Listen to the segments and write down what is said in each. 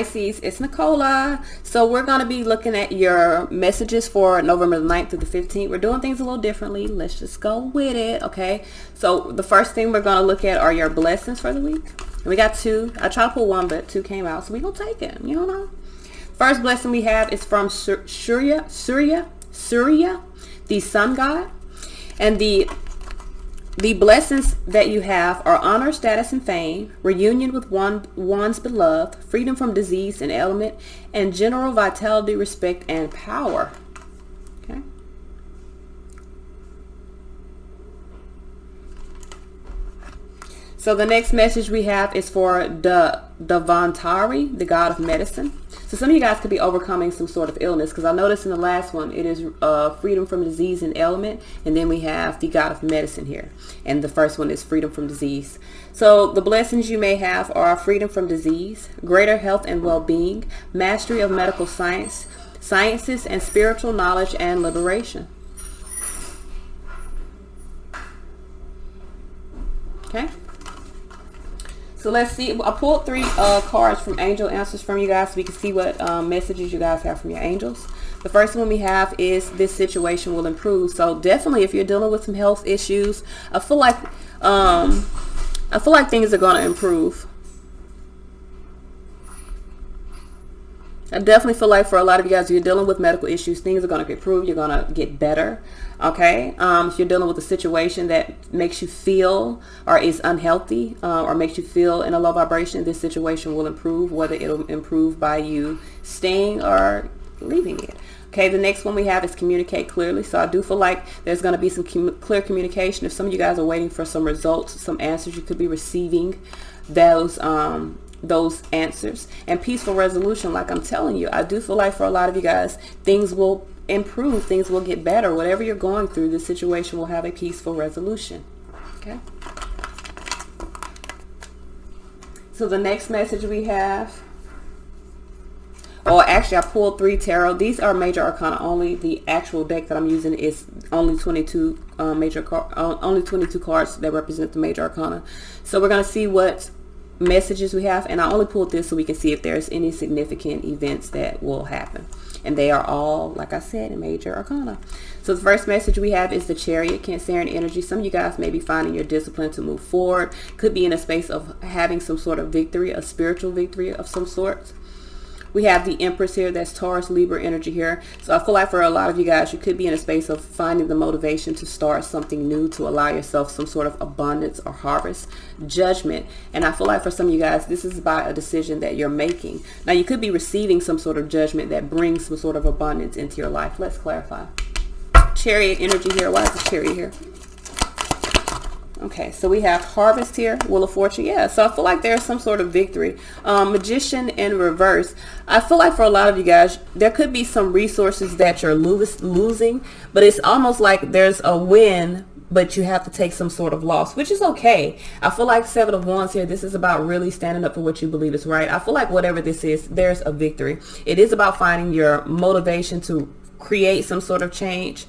Pisces, it's Nicola. So we're going to be looking at your messages for November the 9th through the 15th. We're doing things a little differently. Let's just go with it, okay? So the first thing we're going to look at are your blessings for the week. And we got two. I tried to pull one, but two came out, so we're going to take it, you know? First blessing we have is from Surya, the sun god. And the blessings that you have are honor, status, and fame, reunion with one's beloved, freedom from disease and ailment, and general vitality, respect, and power. Okay. So the next message we have is for Davantari, the god of medicine. So some of you guys could be overcoming some sort of illness, because I noticed in the last one it is freedom from disease and ailment, and then we have the god of medicine here, and the first one is freedom from disease. So the blessings you may have are freedom from disease, greater health and well-being, mastery of medical sciences, and spiritual knowledge and liberation. Okay. So let's see. I pulled three cards from Angel Answers from you guys, so we can see what messages you guys have from your angels. The first one we have is this situation will improve. So definitely, if you're dealing with some health issues, I feel like things are going to improve. I definitely feel like for a lot of you guys, if you're dealing with medical issues, things are going to improve. You're going to get better. Okay. If you're dealing with a situation that makes you feel or is unhealthy or makes you feel in a low vibration, this situation will improve, whether it'll improve by you staying or leaving it. Okay. The next one we have is communicate clearly. So I do feel like there's going to be some clear communication. If some of you guys are waiting for some results, some answers, you could be receiving those answers. And peaceful resolution, like I'm telling you, I do feel like for a lot of you guys, things will improve, things will get better. Whatever you're going through, this situation will have a peaceful resolution. Okay. So the next message we have, actually I pulled three tarot. These are major arcana only. The actual deck that I'm using is only 22 only 22 cards that represent the major arcana. So we're going to see what messages we have, and I only pulled this so we can see if there's any significant events that will happen, and they are all, like I said, in major arcana. So the first message we have is the Chariot, Cancerian energy. Some of you guys may be finding your discipline to move forward, could be in a space of having some sort of victory, a spiritual victory of some sort. We have the Empress here, that's Taurus, Libra energy here. So I feel like for a lot of you guys, you could be in a space of finding the motivation to start something new, to allow yourself some sort of abundance or harvest. Judgment. And I feel like for some of you guys, this is about a decision that you're making. Now you could be receiving some sort of judgment that brings some sort of abundance into your life. Let's clarify. Chariot energy here. Why is the Chariot here? Okay, so we have Harvest here, Wheel of Fortune. Yeah, so I feel like there's some sort of victory. Magician in reverse. I feel like for a lot of you guys, there could be some resources that you're losing, but it's almost like there's a win, but you have to take some sort of loss, which is okay. I feel like Seven of Wands here, this is about really standing up for what you believe is right. I feel like whatever this is, there's a victory. It is about finding your motivation to create some sort of change.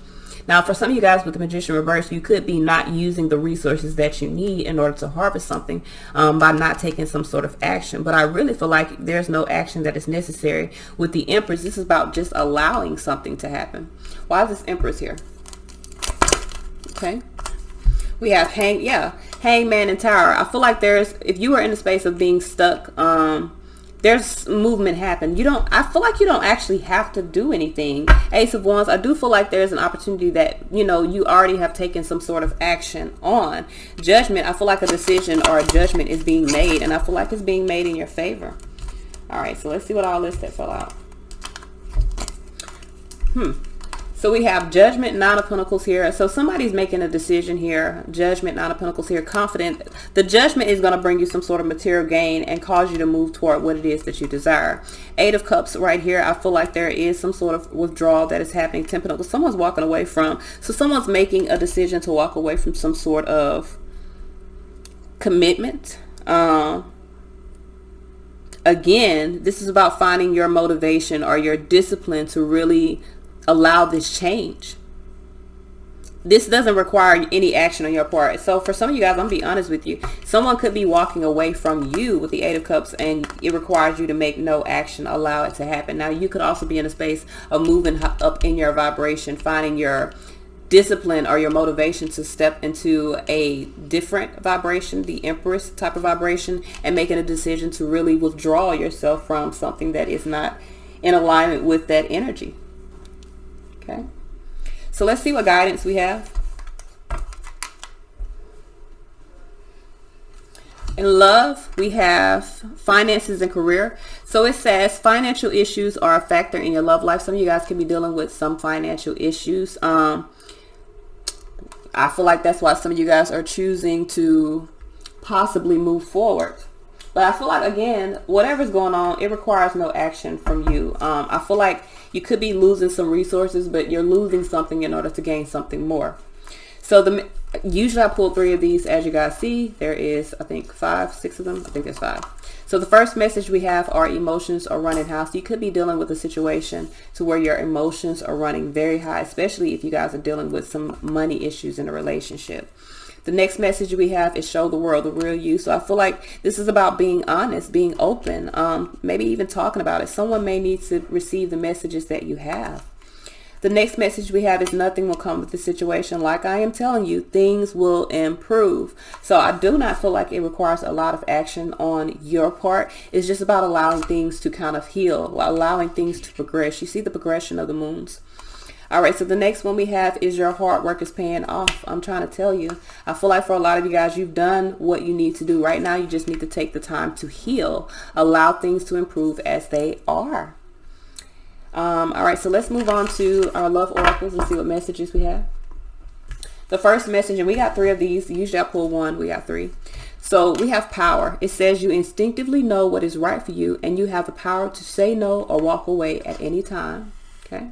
Now, for some of you guys with the Magician reverse, you could be not using the resources that you need in order to harvest something by not taking some sort of action. But I really feel like there's no action that is necessary. With the Empress, this is about just allowing something to happen. Why is this Empress here? Okay. We have Hangman and Tower. I feel like if you are in a space of being stuck, there's movement happen. I feel like you don't actually have to do anything. Ace of Wands, I do feel like there's an opportunity that, you already have taken some sort of action on. Judgment, I feel like a decision or a judgment is being made, and I feel like it's being made in your favor. All right, so let's see what all this that fell out. So we have Judgment, Nine of Pentacles here. So somebody's making a decision here. Judgment, Nine of Pentacles here. Confident. The Judgment is going to bring you some sort of material gain and cause you to move toward what it is that you desire. Eight of Cups right here. I feel like there is some sort of withdrawal that is happening. 10 Pentacles. Someone's walking away from. So someone's making a decision to walk away from some sort of commitment. Again, this is about finding your motivation or your discipline to really allow this change. this doesn't require any action on your part. So for some of you guys, I'm gonna be honest with you, someone could be walking away from you with the Eight of Cups, and it requires you to make no action, allow it to happen. Now you could also be in a space of moving up in your vibration, finding your discipline or your motivation to step into a different vibration, the Empress type of vibration, and making a decision to really withdraw yourself from something that is not in alignment with that energy. Okay, so let's see what guidance we have. In love, we have finances and career. So it says financial issues are a factor in your love life. Some of you guys can be dealing with some financial issues. I feel like that's why some of you guys are choosing to possibly move forward. But I feel like, again, whatever's going on, it requires no action from you. I feel like you could be losing some resources, but you're losing something in order to gain something more. So usually I pull 3 of these, as you guys see. There is, I think, 5, 6 of them. I think there's 5. So the first message we have are emotions are running high. So you could be dealing with a situation to where your emotions are running very high, especially if you guys are dealing with some money issues in a relationship. The next message we have is show the world the real you. So I feel like this is about being honest, being open, maybe even talking about it. Someone may need to receive the messages that you have. The next message we have is nothing will come with the situation. Like I am telling you, things will improve. So I do not feel like it requires a lot of action on your part. It's just about allowing things to kind of heal, allowing things to progress. You see the progression of the moons. All right, so the next one we have is your hard work is paying off. I'm trying to tell you, I feel like for a lot of you guys, you've done what you need to do. Right now, you just need to take the time to heal, allow things to improve as they are. All right, so let's move on to our love oracles and see what messages we have. The first message, and we got 3 of these. Usually I pull 1, we got 3. So we have power. It says you instinctively know what is right for you, and you have the power to say no or walk away at any time. Okay.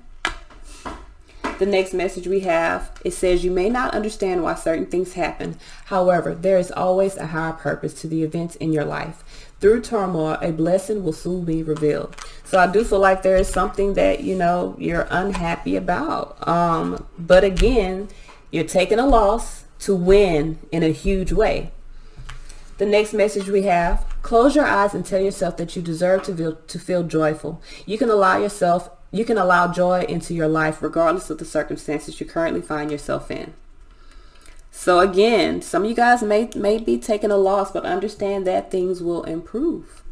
The next message we have, it says you may not understand why certain things happen. However, there is always a higher purpose to the events in your life. Through turmoil, a blessing will soon be revealed. So I do feel like there is something that, you know, you're unhappy about. But again, you're taking a loss to win in a huge way. The next message we have, close your eyes and tell yourself that you deserve to feel joyful. You can allow joy into your life regardless of the circumstances you currently find yourself in. So again, some of you guys may be taking a loss, but understand that things will improve.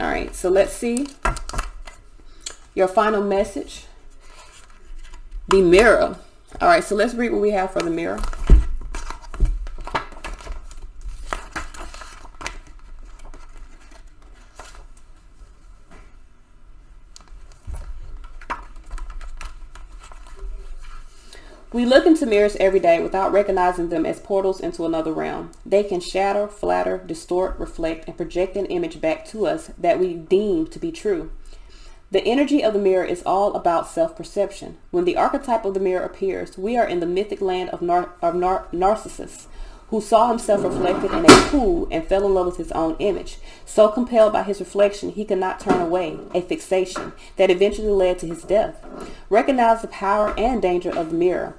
All right, so let's see your final message. The mirror. All right, so let's read what we have for the mirror. We look into mirrors every day without recognizing them as portals into another realm. They can shatter, flatter, distort, reflect, and project an image back to us that we deem to be true. The energy of the mirror is all about self-perception. When the archetype of the mirror appears, we are in the mythic land of Narcissus, who saw himself reflected in a pool and fell in love with his own image. So compelled by his reflection, he could not turn away, a fixation that eventually led to his death. Recognize the power and danger of the mirror.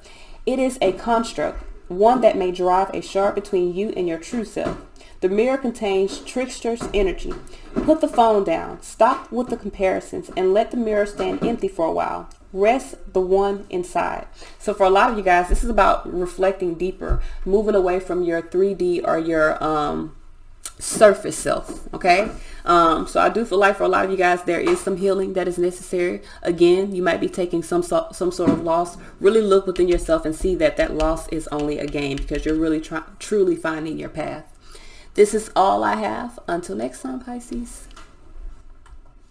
It is a construct, one that may drive a shard between you and your true self. The mirror contains trickster's energy. Put the phone down, stop with the comparisons, and let the mirror stand empty for a while. Rest the one inside. So for a lot of you guys, this is about reflecting deeper, moving away from your 3D or your surface self. Okay. So I do feel like for a lot of you guys, there is some healing that is necessary. Again, you might be taking some sort of loss. Really look within yourself and see that that loss is only a gain, because you're really truly finding your path. This is all I have. Until next time, Pisces.